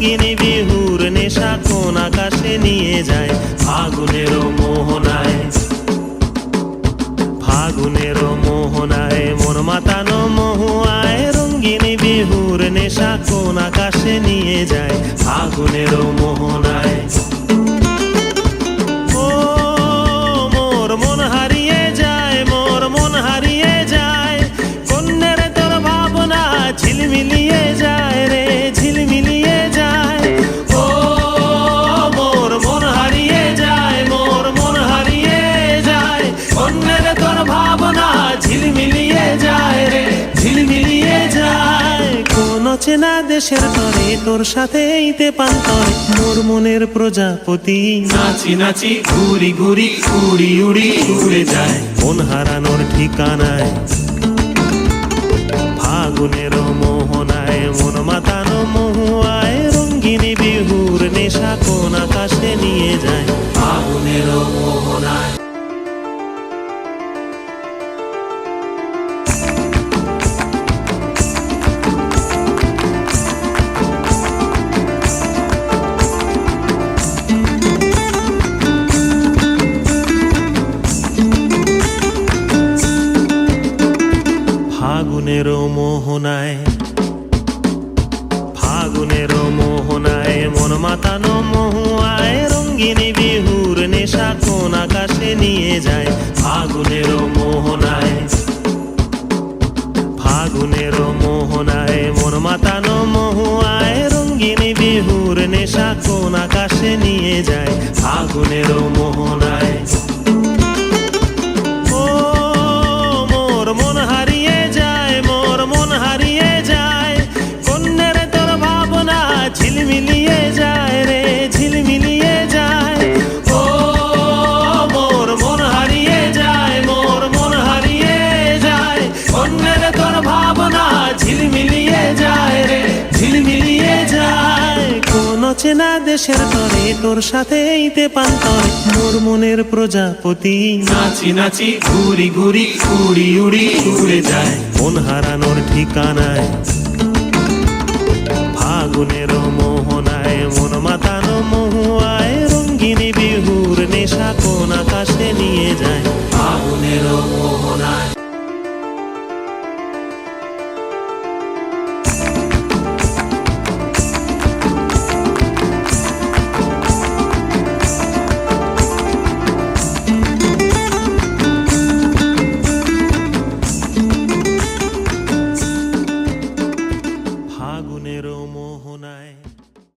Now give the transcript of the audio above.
রঙ্গিনী বিহুর নেশা কোন আকাশে নিয়ে যায় ফাগুনের মোহনায়। ফাগুনের মোহনায় মন মাতানো মহুয়ায়, রঙ্গিনী বিহুর নেশা কোন আকাশে নিয়ে যায় ফাগুনের মোহনায়। ও মোর মন হারিয়ে যায়, মোর মন হারিয়ে যায়, কন্যের তোর ভাবনা ঝিলমিলিয়ে যায় রে, ঝিলমিলিয়ে যায়। ও মোর মন হারিয়ে যায়, মোর মন হারিয়ে যায়, কন্যের তোর ভাবনা ঝিলমিলিয়ে যায় রে, ঝিলমিলিয়ে যায়। কোন চেনা দেশের তরে তোর সাথে ইতে পান্তরে মোর মনের প্রজাপতি নাচি নাচি ঘুরি ঘুরি উড়ি উড়ি উড়ে যায় মন হারানোর ঠিকানায়। ফাগুনের মোহনায় মন মাতানো মহুয়ায়, রঙ্গিনী বিহুর নেশা কোন আকাশে নিয়ে যায় ফাগুনের মোহনায়। ফাগুনের মোহনায়, ফাগুনের মোহনায় মন মাতানো মহুয়ায়, রঙ্গিনী বিহুর নেশা কোন আকাশে নিয়ে যায় ফাগুনের মোহনায়। ফাগুনের মোহনায় মন মাতানো মহুয়ায়, রঙ্গিনী বিহুর নেশা কোন আকাশে নিয়ে যায় ফাগুনের মোহনায়। ও মোর মন হারিয়ে যায়, মোর মন হারিয়ে যায়, কন্যের তোর ভাবনা ঝিলমিলিয়ে যায় রে, ঝিলমিলিয়ে যায়। ও মোর মন হারিয়ে যায়, মোর মন হারিয়ে যায়, কন্যের তোর ভাবনা ঝিলমিলিয়ে যায় রে, ঝিলমিলিয়ে যায়। কোন চেনা দেশের তরে তোর সাথে ইতে পান্তরে মোর মনের প্রজাপতি নাচি নাচি ঘুরি ঘুরি উড়ি উড়ি উড়ে যায় মন হারানোর ঠিকানায়। ফাগুনের মোহনায় মন মাতানো মহুয়ায়, রঙ্গিনী বিহুর নেশা কোন আকাশে নিয়ে যায় ফাগুনের মোহনায়।